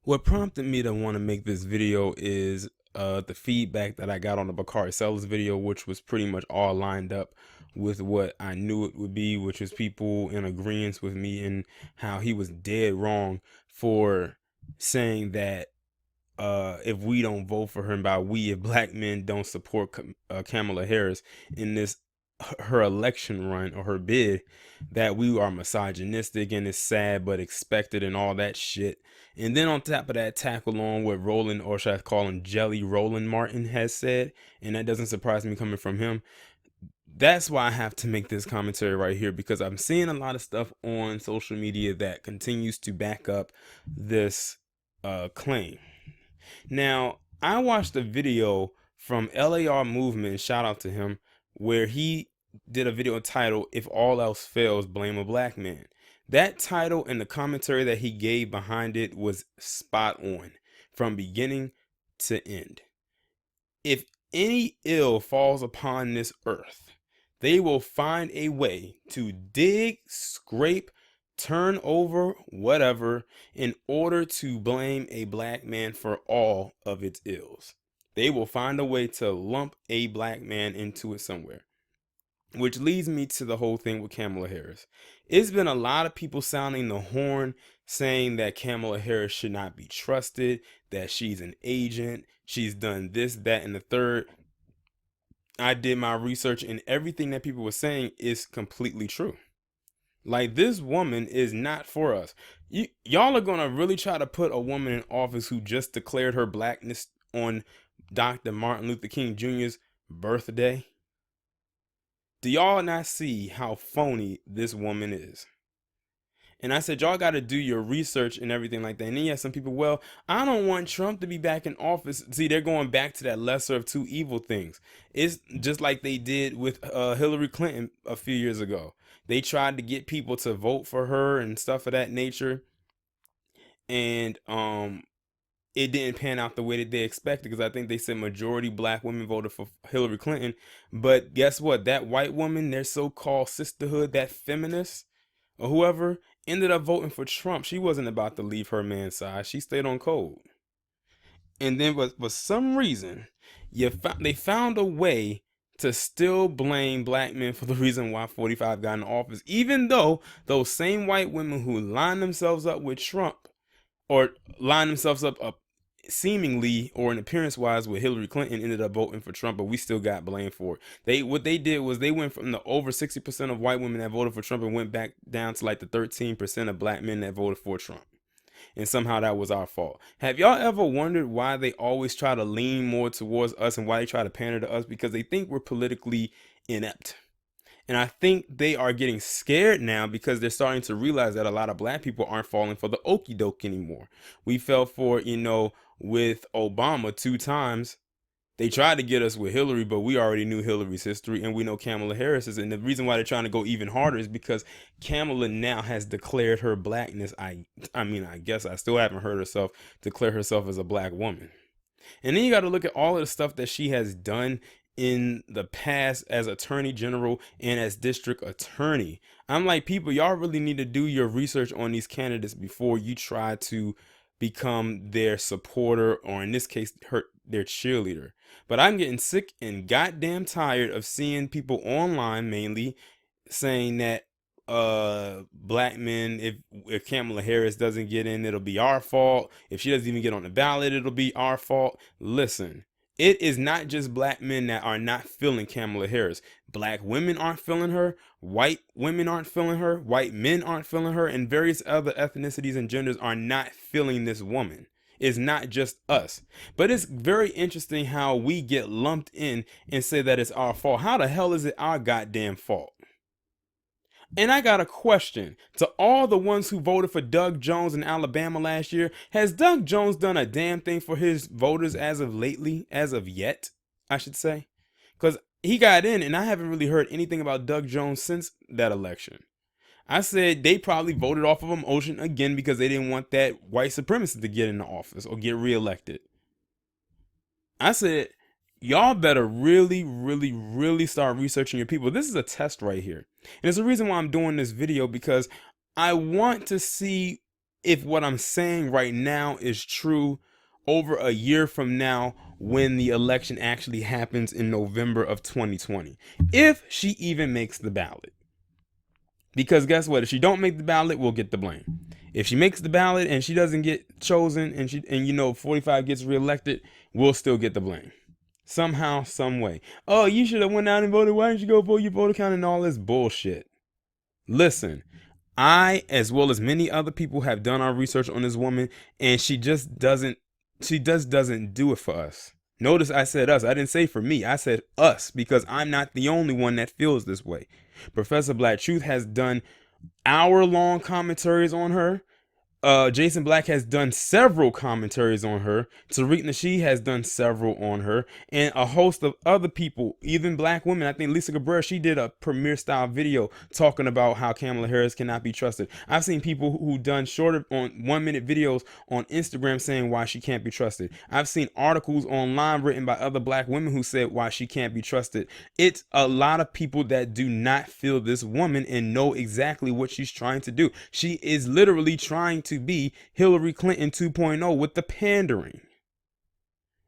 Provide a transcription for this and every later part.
What prompted me to want to make this video is the feedback that I got on the Bakari Sellers video, which was pretty much all lined up with what I knew it would be, which was people in agreement with me and how he was dead wrong for saying that if we don't vote for her, and by we, if black men don't support Kamala Harris in this her election run or her bid, that we are misogynistic and it's sad but expected and all that shit. And then on top of that, tackle on what Roland, or should I call him Jelly Roland Martin, has said, and that doesn't surprise me coming from him. That's why I have to make this commentary right here, because I'm seeing a lot of stuff on social media that continues to back up this claim. Now, I watched a video from LAR Movement, shout out to him, where he did a video titled "If All Else Fails, Blame a Black Man." That title and the commentary that he gave behind it was spot on from beginning to end. If any ill falls upon this earth, they will find a way to dig, scrape, turn over, whatever, in order to blame a black man for all of its ills. They will find a way to lump a black man into it somewhere. Which leads me to the whole thing with Kamala Harris. It's been a lot of people sounding the horn saying that Kamala Harris should not be trusted, that she's an agent, she's done this, that, and the third. I did my research, and everything that people were saying is completely true. Like, this woman is not for us. Y'all are gonna really try to put a woman in office who just declared her blackness on Dr. Martin Luther King Jr.'s birthday? Do y'all not see how phony this woman is? And I said, y'all got to do your research and everything like that. And then you have some people, well, I don't want Trump to be back in office. See, they're going back to that lesser of two evil things. It's just like they did with Hillary Clinton a few years ago. They tried to get people to vote for her and stuff of that nature. And it didn't pan out the way that they expected, because I think they said majority black women voted for Hillary Clinton. But guess what? That white woman, their so-called sisterhood, that feminist or whoever, ended up voting for Trump. She wasn't about to leave her man's side. She stayed on code. And then for some reason, they found a way to still blame black men for the reason why 45 got in office, even though those same white women who lined themselves up with Trump, or lined themselves up seemingly or in appearance wise with Hillary Clinton, ended up voting for Trump, but we still got blamed for it. What they did was they went from the over 60% of white women that voted for Trump and went back down to like the 13% of black men that voted for Trump. And somehow that was our fault. Have y'all ever wondered why they always try to lean more towards us and why they try to pander to us? Because they think we're politically inept. And I think they are getting scared now because they're starting to realize that a lot of black people aren't falling for the okie doke anymore. We fell for, with Obama 2 times. They tried to get us with Hillary, but we already knew Hillary's history and we know Kamala Harris's. And the reason why they're trying to go even harder is because Kamala now has declared her blackness. I mean, I guess I still haven't heard herself declare herself as a black woman. And then you got to look at all of the stuff that she has done in the past as attorney general and as district attorney. I'm like, people, y'all really need to do your research on these candidates before you try to become their supporter, or in this case, their cheerleader. But I'm getting sick and goddamn tired of seeing people online mainly saying that black men, if Kamala Harris doesn't get in, it'll be our fault. If she doesn't even get on the ballot, it'll be our fault. Listen, it is not just black men that are not feeling Kamala Harris. Black women aren't feeling her. White women aren't feeling her. White men aren't feeling her. And various other ethnicities and genders are not feeling this woman. It's not just us. But it's very interesting how we get lumped in and say that it's our fault. How the hell is it our goddamn fault? And I got a question to all the ones who voted for Doug Jones in Alabama last year. Has Doug Jones done a damn thing for his voters as of lately? As of yet, I should say. Because he got in, and I haven't really heard anything about Doug Jones since that election. I said they probably voted off of emotion again because they didn't want that white supremacist to get into office or get reelected. I said, y'all better really, really, really start researching your people. This is a test right here. And it's the reason why I'm doing this video, because I want to see if what I'm saying right now is true, over a year from now, when the election actually happens in November of 2020, if she even makes the ballot. Because guess what? If she don't make the ballot, we'll get the blame. If she makes the ballot and she doesn't get chosen, and 45 gets reelected, we'll still get the blame. Somehow, some way. Oh, you should have went out and voted. Why didn't you go vote your vote account and all this bullshit? Listen, I, as well as many other people, have done our research on this woman, and she just doesn't do it for us. Notice I said us. I didn't say for me. I said us, because I'm not the only one that feels this way. Professor Black Truth has done hour-long commentaries on her. Jason Black has done several commentaries on her. Tariq Nasheed has done several on her, and a host of other people, even black women. I think Lisa Cabrera, she did a premiere style video talking about how Camel Harris cannot be trusted. I've seen people who done shorter on 1-minute videos on Instagram saying why she can't be trusted. I've seen articles online written by other black women who said why she can't be trusted. It's a lot of people that do not feel this woman and know exactly what she's trying to do. She is literally trying to be Hillary Clinton 2.0 with the pandering.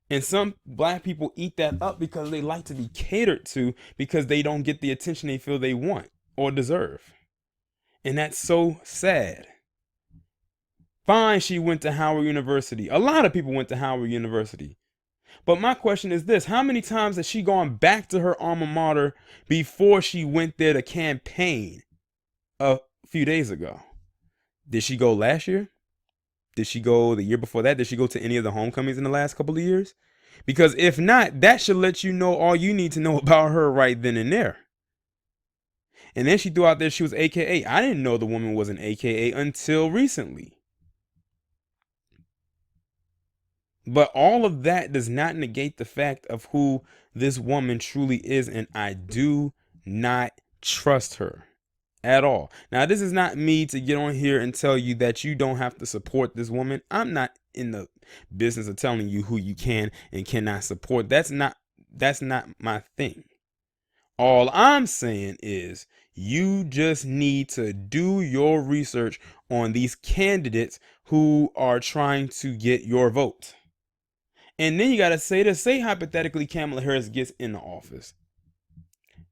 And some black people eat that up because they like to be catered to, because they don't get the attention they feel they want or deserve. And that's so sad. Fine, she went to Howard University. A lot of people went to Howard University. But my question is this: how many times has she gone back to her alma mater before she went there to campaign a few days ago? Did she go last year? Did she go the year before that? Did she go to any of the homecomings in the last couple of years? Because if not, that should let you know all you need to know about her right then and there. And then she threw out there she was AKA. I didn't know the woman was an AKA until recently. But all of that does not negate the fact of who this woman truly is, and I do not trust her at all. Now, this is not me to get on here and tell you that you don't have to support this woman. I'm not in the business of telling you who you can and cannot support. That's not my thing. All I'm saying is you just need to do your research on these candidates who are trying to get your vote. And then you got to say this: say hypothetically Kamala Harris gets in the office.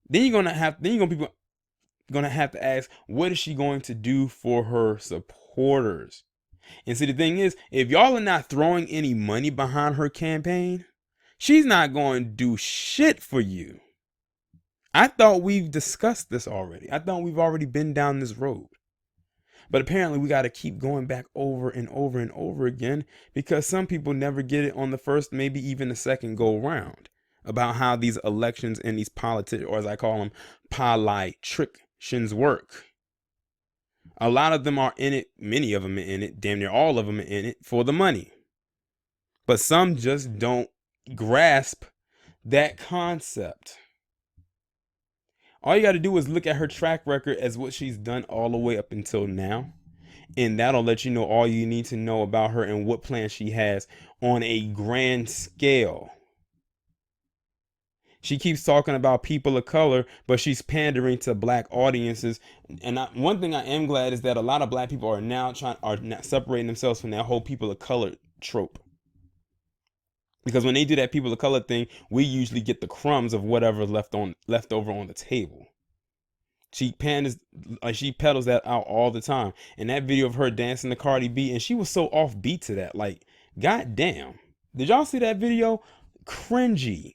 Then you're going to have to ask, what is she going to do for her supporters? And see, the thing is, if y'all are not throwing any money behind her campaign, she's not going to do shit for you. I thought we've discussed this already. I thought we've already been down this road. But apparently we got to keep going back over and over and over again, because some people never get it on the first, maybe even the second go round, about how these elections and these politics, or as I call them, politicians work. A lot of them are in it, many of them are in it, damn near all of them are in it for the money. But some just don't grasp that concept. All you got to do is look at her track record as what she's done all the way up until now. And that'll let you know all you need to know about her and what plans she has on a grand scale. She keeps talking about people of color, but she's pandering to black audiences. And one thing I am glad is that a lot of black people are now separating themselves from that whole people of color trope. Because when they do that people of color thing, we usually get the crumbs of whatever left over on the table. She peddles that out all the time. And that video of her dancing to Cardi B, and she was so offbeat to that. Like, goddamn. Did y'all see that video? Cringe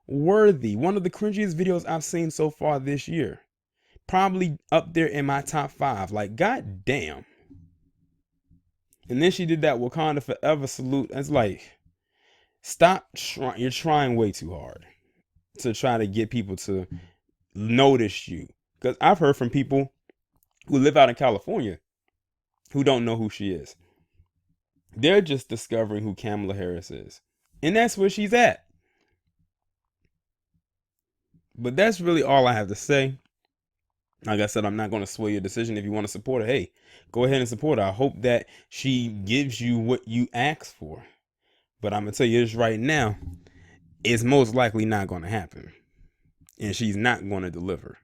worthy. One of the cringiest videos I've seen so far this year. Probably up there in my top 5. Like, goddamn. And then she did that Wakanda Forever salute. It's like, stop trying. You're trying way too hard to try to get people to notice you. Because I've heard from people who live out in California who don't know who she is. They're just discovering who Kamala Harris is. And that's where she's at. But that's really all I have to say. Like I said, I'm not going to sway your decision. If you want to support her, hey, go ahead and support her. I hope that she gives you what you ask for. But I'm going to tell you this right now, it's most likely not going to happen. And she's not going to deliver.